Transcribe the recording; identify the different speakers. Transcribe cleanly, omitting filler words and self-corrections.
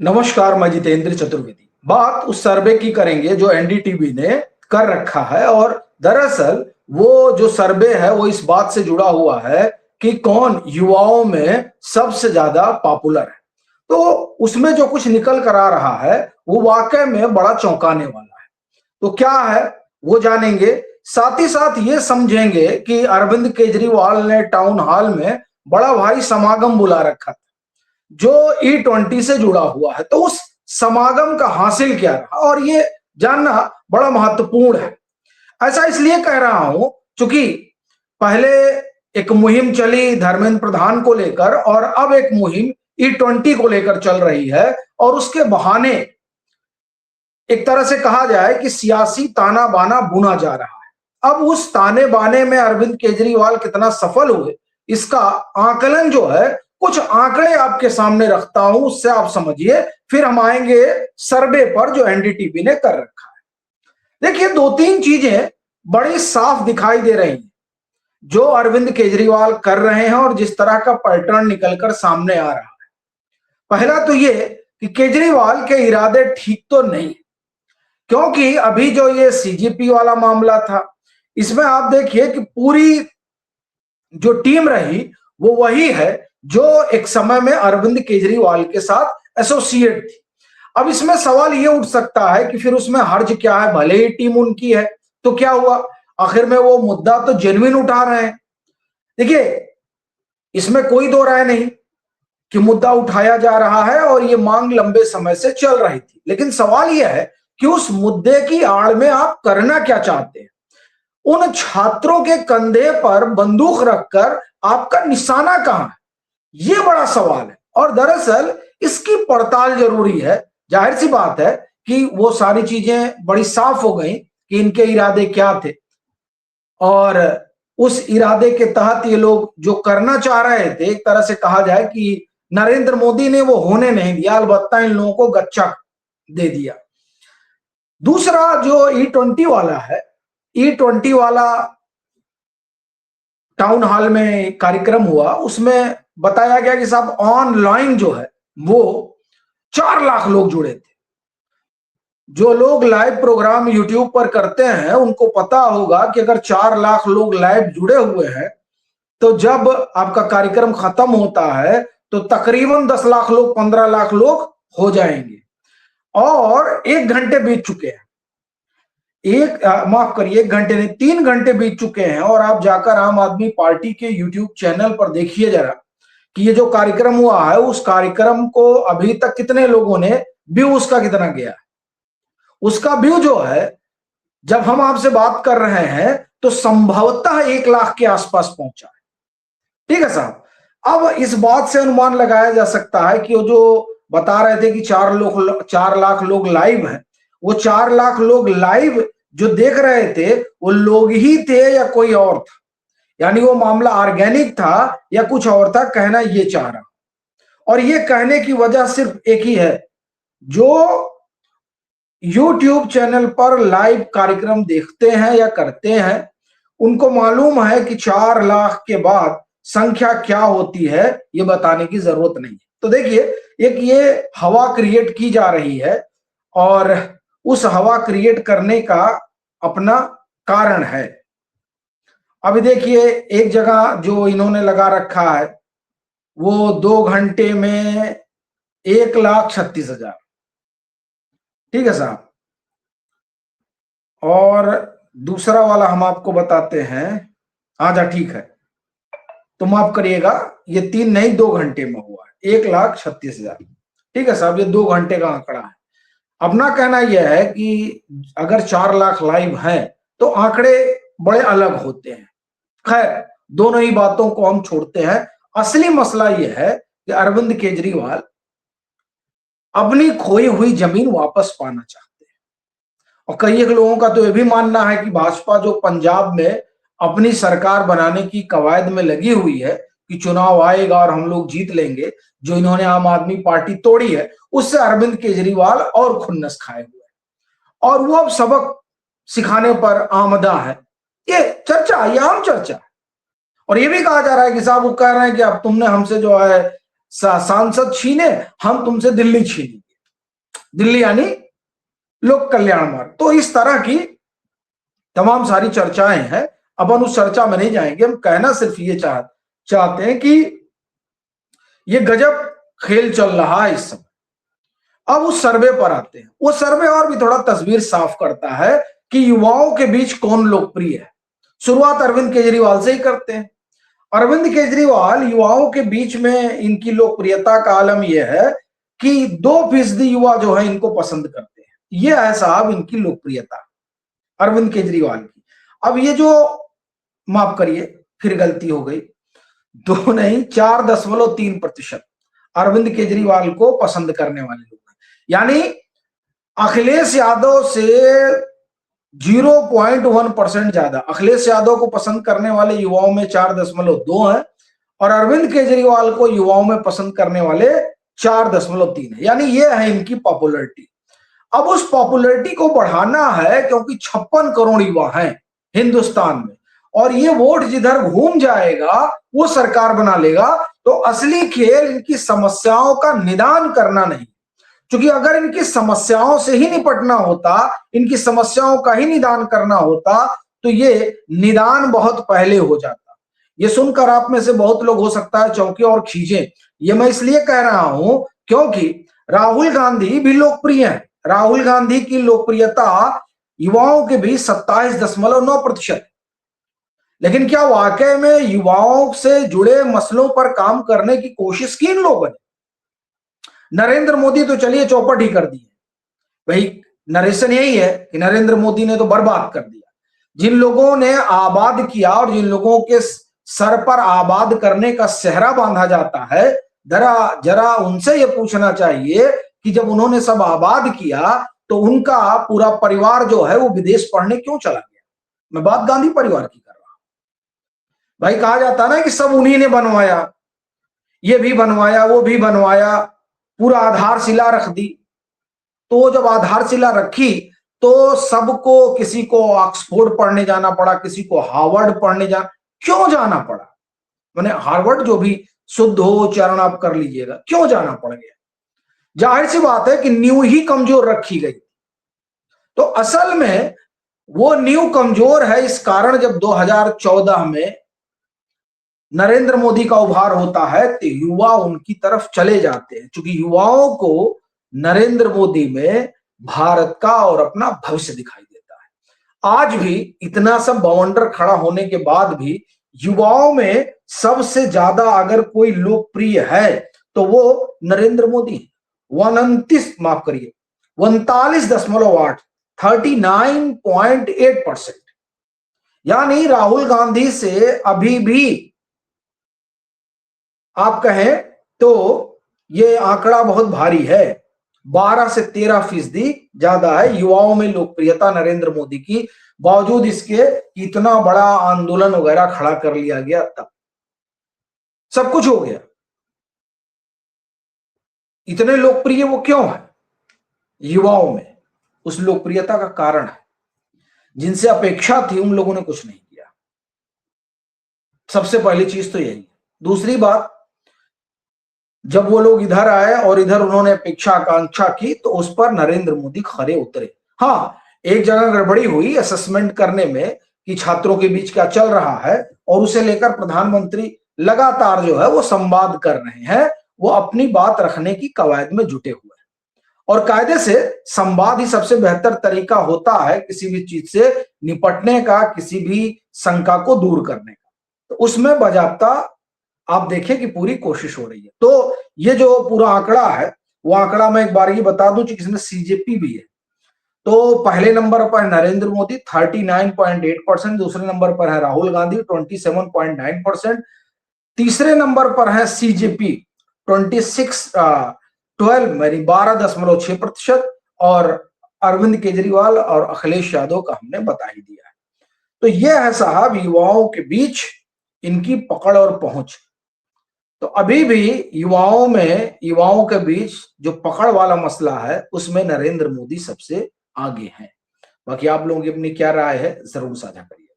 Speaker 1: नमस्कार, मैं जितेंद्र चतुर्वेदी। बात उस सर्वे की करेंगे जो एनडीटीवी ने कर रखा है। और दरअसल वो जो सर्वे है वो इस बात से जुड़ा हुआ है कि कौन युवाओं में सबसे ज्यादा पॉपुलर है। तो उसमें जो कुछ निकल कर आ रहा है वो वाकई में बड़ा चौंकाने वाला है। तो क्या है वो जानेंगे, साथ ही साथ ये समझेंगे कि अरविंद केजरीवाल ने टाउन हॉल में बड़ा भारी समागम बुला रखा जो E20 से जुड़ा हुआ है। तो उस समागम का हासिल क्या रहा और ये जानना बड़ा महत्वपूर्ण है। ऐसा इसलिए कह रहा हूं क्योंकि पहले एक मुहिम चली धर्मेंद्र प्रधान को लेकर और अब एक मुहिम E20 को लेकर चल रही है। और उसके बहाने एक तरह से कहा जाए कि सियासी ताना बाना बुना जा रहा है। अब उस ताने बाने में अरविंद केजरीवाल कितना सफल हुए इसका आकलन जो है, कुछ आंकड़े आपके सामने रखता हूं, उससे आप समझिए। फिर हम आएंगे सर्वे पर जो एनडीटीवी ने कर रखा है। देखिए, दो तीन चीजें बड़ी साफ दिखाई दे रही हैं जो अरविंद केजरीवाल कर रहे हैं और जिस तरह का पैटर्न निकलकर सामने आ रहा है। पहला तो ये कि केजरीवाल के इरादे ठीक तो नहीं, क्योंकि अभी जो ये सीजेपी वाला मामला था इसमें आप देखिए कि पूरी जो टीम रही वो वही है जो एक समय में अरविंद केजरीवाल के साथ एसोसिएट थी। अब इसमें सवाल ये उठ सकता है कि फिर उसमें हर्ज क्या है, भले ही टीम उनकी है तो क्या हुआ, आखिर में वो मुद्दा तो जेन्युइन उठा रहे हैं। देखिए, इसमें कोई दो राय नहीं कि मुद्दा उठाया जा रहा है और ये मांग लंबे समय से चल रही थी। लेकिन सवाल यह है कि उस मुद्दे की आड़ में आप करना क्या चाहते हैं। उन छात्रों के कंधे पर बंदूक रखकर आपका निशाना कहां है, ये बड़ा सवाल है। और दरअसल इसकी पड़ताल जरूरी है। जाहिर सी बात है कि वो सारी चीजें बड़ी साफ हो गई कि इनके इरादे क्या थे और उस इरादे के तहत ये लोग जो करना चाह रहे थे, एक तरह से कहा जाए कि नरेंद्र मोदी ने वो होने नहीं दिया, अलबत्ता इन लोगों को गच्चा दे दिया। दूसरा जो E20 वाला है, E20 वाला टाउन हॉल में कार्यक्रम हुआ, उसमें बताया गया कि साहब ऑनलाइन जो है वो 4 लाख लोग जुड़े थे। जो लोग लाइव प्रोग्राम यूट्यूब पर करते हैं उनको पता होगा कि अगर 4 लाख लोग लाइव जुड़े हुए हैं तो जब आपका कार्यक्रम खत्म होता है तो तकरीबन 10 लाख लोग, 15 लाख लोग हो जाएंगे। और 1 घंटे बीत चुके हैं, माफ करिए, 1 घंटे नहीं, 3 घंटे बीत चुके हैं। और आप जाकर आम आदमी पार्टी के यूट्यूब चैनल पर देखिए जरा कि ये जो कार्यक्रम हुआ है उस कार्यक्रम को अभी तक कितने लोगों ने व्यू, उसका कितना गया है। उसका व्यू जो है, जब हम आपसे बात कर रहे हैं तो संभवतः 1 लाख के आसपास पहुंचा है। ठीक है साहब। अब इस बात से अनुमान लगाया जा सकता है कि वो जो बता रहे थे कि 4 लाख लोग लाइव हैं, वो 4 लाख लोग लाइव जो देख रहे थे वो लोग ही थे या कोई और था, यानी वो मामला ऑर्गेनिक था या कुछ और था, कहना ये चाह रहा। और ये कहने की वजह सिर्फ एक ही है, जो YouTube चैनल पर लाइव कार्यक्रम देखते हैं या करते हैं उनको मालूम है कि 4 लाख के बाद संख्या क्या होती है, ये बताने की जरूरत नहीं है। तो देखिए, एक ये हवा क्रिएट की जा रही है और उस हवा क्रिएट करने का अपना कारण है। अभी देखिए, एक जगह जो इन्होंने लगा रखा है वो 2 घंटे में 1,36,000। ठीक है साहब। और दूसरा वाला हम आपको बताते हैं। आजा, ठीक है, तो माफ करिएगा, ये 3 नहीं 2 घंटे में हुआ है 1,36,000। ठीक है साहब, ये 2 घंटे का आंकड़ा है। अपना कहना यह है कि अगर 4 लाख लाइव हैं तो आंकड़े बड़े अलग होते हैं। खैर, दोनों ही बातों को हम छोड़ते हैं। असली मसला यह है कि अरविंद केजरीवाल अपनी खोई हुई जमीन वापस पाना चाहते हैं। और कई एक लोगों का तो यह भी मानना है कि भाजपा जो पंजाब में अपनी सरकार बनाने की कवायद में लगी हुई है कि चुनाव आएगा और हम लोग जीत लेंगे, जो इन्होंने आम आदमी पार्टी तोड़ी है उससे अरविंद केजरीवाल और खुन्नस खाए हुए हैं और वो अब सबक सिखाने पर आमदा है। ये चर्चा, ये आम चर्चा है। और ये भी कहा जा रहा है कि साहब, वो कह रहे हैं कि अब तुमने हमसे जो है सांसद छीने, हम तुमसे दिल्ली छीनेंगे। दिल्ली यानी लोक कल्याण मार्ग। तो इस तरह की तमाम सारी चर्चाएं हैं। अब हम उस चर्चा में नहीं जाएंगे, हम कहना सिर्फ ये चाहते हैं कि ये गजब खेल चल रहा है इस समय। अब उस सर्वे पर आते हैं। वो सर्वे और भी थोड़ा तस्वीर साफ करता है कि युवाओं के बीच कौन लोकप्रिय है। शुरुआत अरविंद केजरीवाल से ही करते हैं। अरविंद केजरीवाल युवाओं के बीच में इनकी लोकप्रियता का आलम यह है कि 2% युवा जो है इनको पसंद करते हैं। यह है साहब इनकी लोकप्रियता अरविंद केजरीवाल की। अब ये जो, माफ करिए फिर गलती हो गई, 2 नहीं 4.3% अरविंद केजरीवाल को पसंद करने वाले लोग हैं। यानी अखिलेश यादव से 0.1% ज्यादा अखिलेश यादव को पसंद करने वाले युवाओं में 4.2 है और अरविंद केजरीवाल को युवाओं में पसंद करने वाले 4.3 है। यानी ये है इनकी पॉपुलैरिटी। अब उस पॉपुलैरिटी को बढ़ाना है क्योंकि 56 करोड़ युवा हैं हिंदुस्तान में और ये वोट जिधर घूम जाएगा वो सरकार बना लेगा। तो असली खेल इनकी समस्याओं का निदान करना नहीं, क्योंकि अगर इनकी समस्याओं से ही निपटना होता, इनकी समस्याओं का ही निदान करना होता तो ये निदान बहुत पहले हो जाता। ये सुनकर आप में से बहुत लोग हो सकता है चौंके और खींचे। ये मैं इसलिए कह रहा हूं क्योंकि राहुल गांधी भी लोकप्रिय है। राहुल गांधी की लोकप्रियता युवाओं के बीच 27.9%। लेकिन क्या वाकई में युवाओं से जुड़े मसलों पर काम करने की कोशिश की इन लोगों ने? नरेंद्र मोदी तो चलिए चौपट ही कर दी है भाई। नरेशन यही है कि नरेंद्र मोदी ने तो बर्बाद कर दिया। जिन लोगों ने आबाद किया और जिन लोगों के सर पर आबाद करने का सेहरा बांधा जाता है, जरा उनसे यह पूछना चाहिए कि जब उन्होंने सब आबाद किया तो उनका पूरा परिवार जो है वो विदेश पढ़ने क्यों चला गया? मैं बात गांधी परिवार की कर रहा हूं भाई। कहा जाता ना कि सब उन्हीं ने बनवाया, ये भी बनवाया वो भी बनवाया, पूरा आधारशिला रख दी। तो जब आधारशिला रखी तो सबको, किसी को ऑक्सफोर्ड पढ़ने जाना पड़ा, किसी को हार्वर्ड पढ़ने क्यों जाना पड़ा? मैंने हार्वर्ड जो भी शुद्ध हो उच्चारण आप कर लीजिएगा, क्यों जाना पड़ गया? जाहिर सी बात है कि नींव ही कमजोर रखी गई। तो असल में वो नींव कमजोर है इस कारण जब 2014 में नरेंद्र मोदी का उभार होता है तो युवा उनकी तरफ चले जाते हैं, क्योंकि युवाओं को नरेंद्र मोदी में भारत का और अपना भविष्य दिखाई देता है। आज भी इतना सब बवंडर खड़ा होने के बाद भी युवाओं में सबसे ज्यादा अगर कोई लोकप्रिय है तो वो नरेंद्र मोदी। 49.8 39.8%। यानी राहुल गांधी से अभी भी आप कहें तो ये आंकड़ा बहुत भारी है। 12 से 13% ज्यादा है युवाओं में लोकप्रियता नरेंद्र मोदी की, बावजूद इसके इतना बड़ा आंदोलन वगैरह खड़ा कर लिया गया, तब सब कुछ हो गया। इतने लोकप्रिय वो क्यों है युवाओं में? उस लोकप्रियता का कारण है जिनसे अपेक्षा थी उन लोगों ने कुछ नहीं किया। सबसे पहली चीज तो यही है। दूसरी बात, जब वो लोग इधर आए और इधर उन्होंने अपेक्षा आकांक्षा की तो उस पर नरेंद्र मोदी खरे उतरे। हाँ, एक जगह गड़बड़ी हुई असेसमेंट करने में कि छात्रों के बीच क्या चल रहा है, और उसे लेकर प्रधानमंत्री लगातार जो है वो संवाद कर रहे हैं, वो अपनी बात रखने की कवायद में जुटे हुए हैं। और कायदे से संवाद ही सबसे बेहतर तरीका होता है किसी भी चीज से निपटने का, किसी भी शंका को दूर करने का। तो उसमें बाजाप्ता आप देखिए कि पूरी कोशिश हो रही है। तो ये जो पूरा आंकड़ा है वो आंकड़ा मैं एक बार ये बता दूं कि इसमें सीजेपी भी है। तो पहले नंबर पर नरेंद्र मोदी 39.8%, दूसरे नंबर पर है राहुल गांधी 27.9%, तीसरे नंबर पर है सीजेपी 12.6%, और अरविंद केजरीवाल और अखिलेश यादव का हमने बता ही दिया है। तो यह है साहब युवाओं के बीच इनकी पकड़ और पहुंच। तो अभी भी युवाओं के बीच जो पकड़ वाला मसला है उसमें नरेंद्र मोदी सबसे आगे हैं। बाकी आप लोगों की अपनी क्या राय है जरूर साझा करिए।